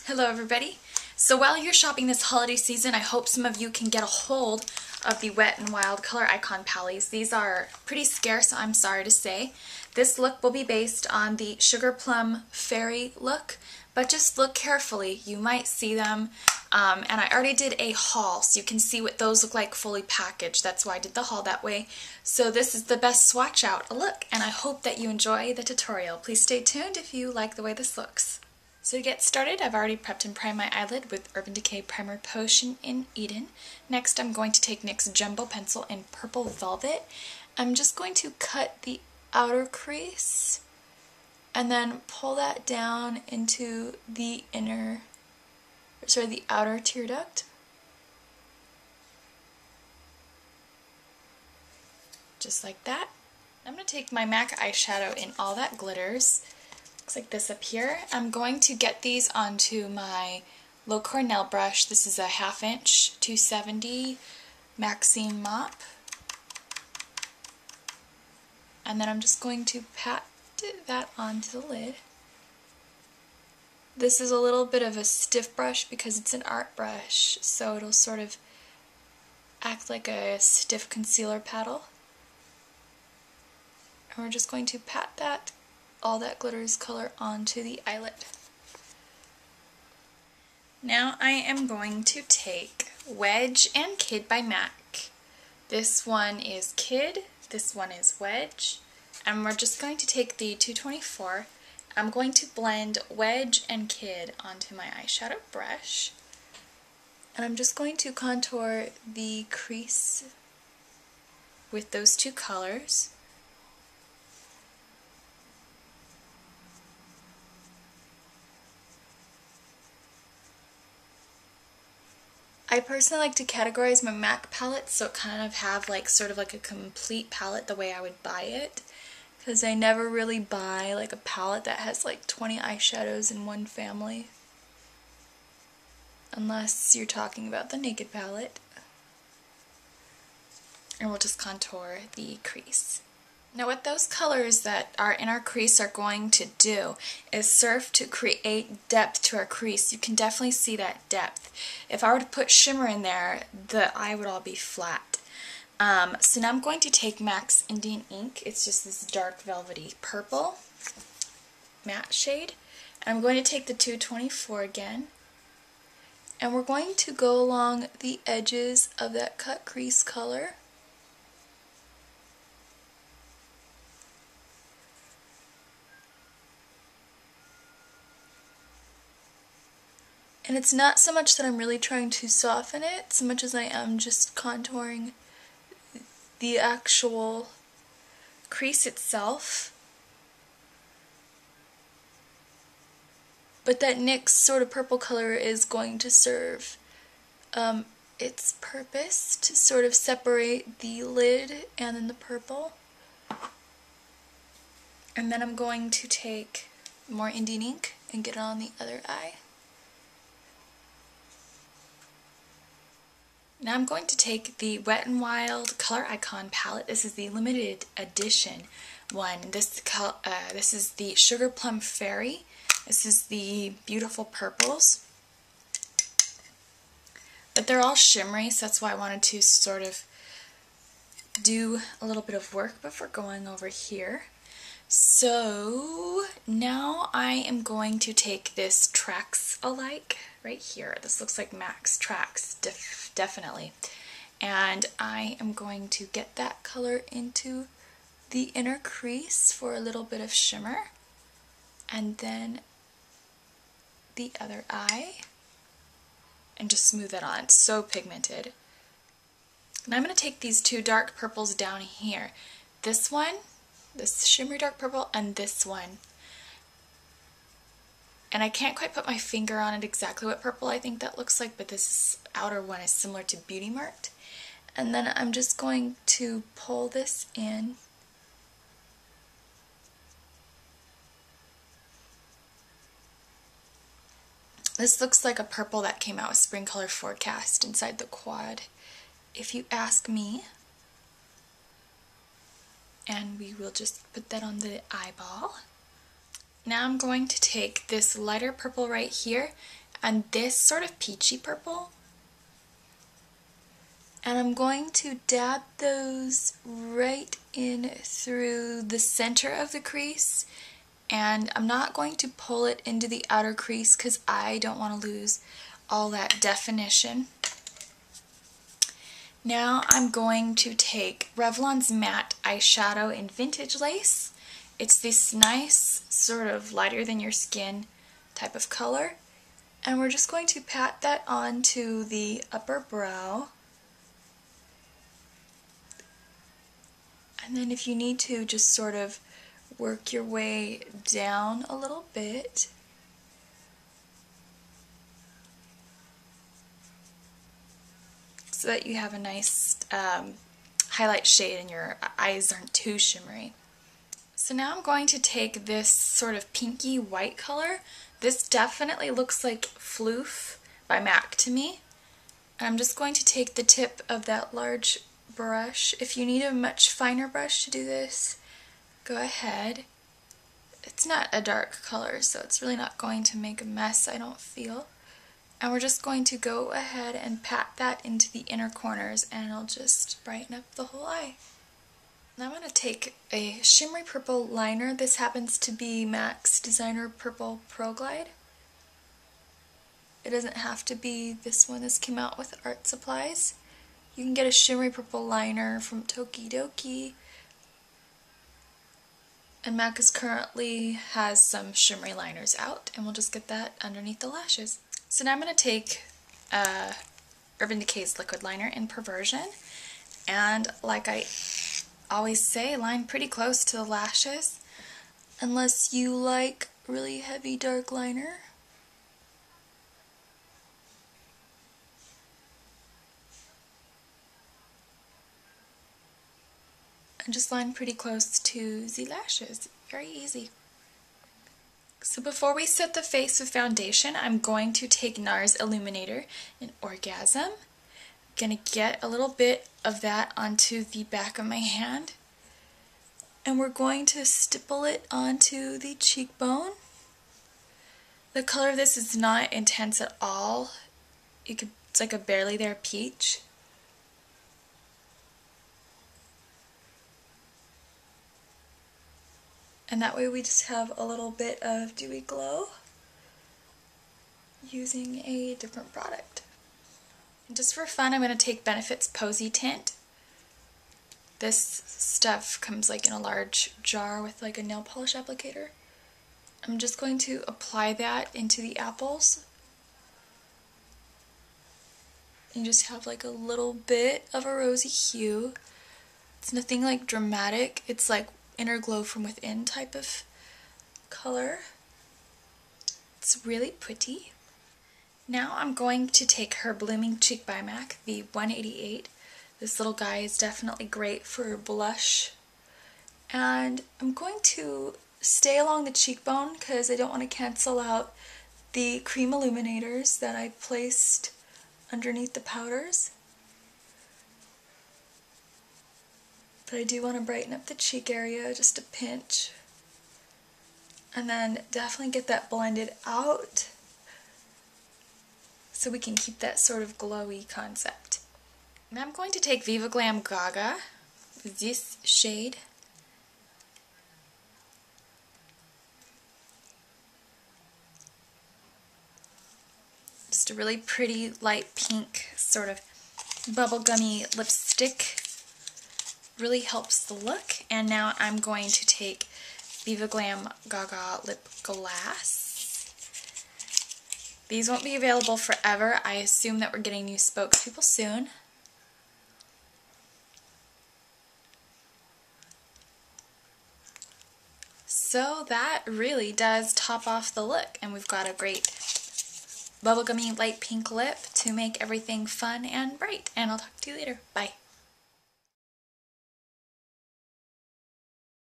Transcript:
Hello everybody. So while you're shopping this holiday season, I hope some of you can get a hold of the Wet n Wild Coloricon palettes. These are pretty scarce, I'm sorry to say. This look will be based on the Sugar Plum Fairy look, but just look carefully. You might see them, and I already did a haul, so you can see what those look like fully packaged. That's why I did the haul that way. So this is the best swatch out look, and I hope that you enjoy the tutorial. Please stay tuned if you like the way this looks. So to get started, I've already prepped and primed my eyelid with Urban Decay Primer Potion in Eden. Next, I'm going to take NYX Jumbo Pencil in Purple Velvet. I'm just going to cut the outer crease and then pull that down into the outer tear duct. Just like that. I'm going to take my MAC eyeshadow in All That Glitters. Looks like this up here. I'm going to get these onto my low Cornell brush. This is a 1/2 inch 270 Maxine mop. And then I'm just going to pat that onto the lid. This is a little bit of a stiff brush because it's an art brush, so it'll sort of act like a stiff concealer paddle. And we're just going to pat that All That Glitters color onto the eyelid. Now I am going to take Wedge and Kid by MAC. This one is Kid, this one is Wedge, and we're just going to take the 224. I'm going to blend Wedge and Kid onto my eyeshadow brush, and I'm just going to contour the crease with those two colors. I personally like to categorize my MAC palettes so it kind of have sort of like a complete palette the way I would buy it, because I never really buy like a palette that has like 20 eyeshadows in one family, unless you're talking about the Naked palette. And we'll just contour the crease. Now what those colors that are in our crease are going to do is serve to create depth to our crease. You can definitely see that depth. If I were to put shimmer in there, the eye would all be flat. So now I'm going to take MAC's Indian Ink. It's just this dark velvety purple matte shade. And I'm going to take the 224 again. And we're going to go along the edges of that cut crease color. And it's not so much that I'm really trying to soften it, so much as I am just contouring the actual crease itself. But that NYX sort of purple color is going to serve its purpose to sort of separate the lid and then the purple. And then I'm going to take more Indian ink and get it on the other eye. Now I'm going to take the Wet n Wild Coloricon palette. This is the limited edition one. This is the Sugar Plum Fairy. This is the beautiful purples. But they're all shimmery, so that's why I wanted to sort of do a little bit of work before going over here. So now I am going to take this Tracks Alike right here. This looks like MAC's Tracks, definitely. And I am going to get that color into the inner crease for a little bit of shimmer. And then the other eye. And just smooth that on. It's so pigmented. And I'm going to take these two dark purples down here. This one, this shimmery dark purple, and this one. And I can't quite put my finger on it exactly what purple I think that looks like, but this outer one is similar to Beauty Marked. And then I'm just going to pull this in. This looks like a purple that came out with Spring Color Forecast inside the quad, if you ask me. And we will just put that on the eyeball. Now I'm going to take this lighter purple right here and this sort of peachy purple. And I'm going to dab those right in through the center of the crease. And I'm not going to pull it into the outer crease because I don't want to lose all that definition. Now I'm going to take Revlon's Matte eyeshadow in Vintage Lace. It's this nice sort of lighter than your skin type of color. And we're just going to pat that onto the upper brow. And then if you need to, just sort of work your way down a little bit. So that you have a nice highlight shade and your eyes aren't too shimmery. So now I'm going to take this sort of pinky white color. This definitely looks like Floof by MAC to me. And I'm just going to take the tip of that large brush. If you need a much finer brush to do this, go ahead. It's not a dark color, so it's really not going to make a mess, I don't feel. And we're just going to go ahead and pat that into the inner corners, and it'll just brighten up the whole eye. Now I'm going to take a shimmery purple liner. This happens to be MAC's Designer Purple Pearlglide. It doesn't have to be this one. This came out with art supplies. You can get a shimmery purple liner from Tokidoki. And MAC currently has some shimmery liners out, and we'll just get that underneath the lashes. So now I'm going to take Urban Decay's liquid liner in Pervursion, and like I always say, line pretty close to the lashes, unless you like really heavy dark liner. And just line pretty close to the lashes. Very easy. So before we set the face with foundation, I'm going to take NARS Illuminator in Orgasm. I'm going to get a little bit of that onto the back of my hand. And we're going to stipple it onto the cheekbone. The color of this is not intense at all. It's like a barely there peach. And that way we just have a little bit of dewy glow using a different product. And just for fun, I'm going to take Benefit's Posie Tint. This stuff comes like in a large jar with like a nail polish applicator. I'm just going to apply that into the apples. And just have like a little bit of a rosy hue. It's nothing like dramatic. It's like inner glow from within type of color. It's really pretty. Now I'm going to take her Blooming Cheek by MAC, the 188. This little guy is definitely great for blush. And I'm going to stay along the cheekbone because I don't want to cancel out the cream illuminators that I placed underneath the powders. But I do want to brighten up the cheek area just a pinch. And then definitely get that blended out so we can keep that sort of glowy concept. Now I'm going to take Viva Glam Gaga, this shade. Just a really pretty light pink sort of bubblegummy lipstick. Really helps the look. And now I'm going to take Viva Glam Gaga Lip Glass. These won't be available forever. I assume that we're getting new spokespeople soon. So that really does top off the look, and we've got a great bubblegummy light pink lip to make everything fun and bright. And I'll talk to you later. Bye.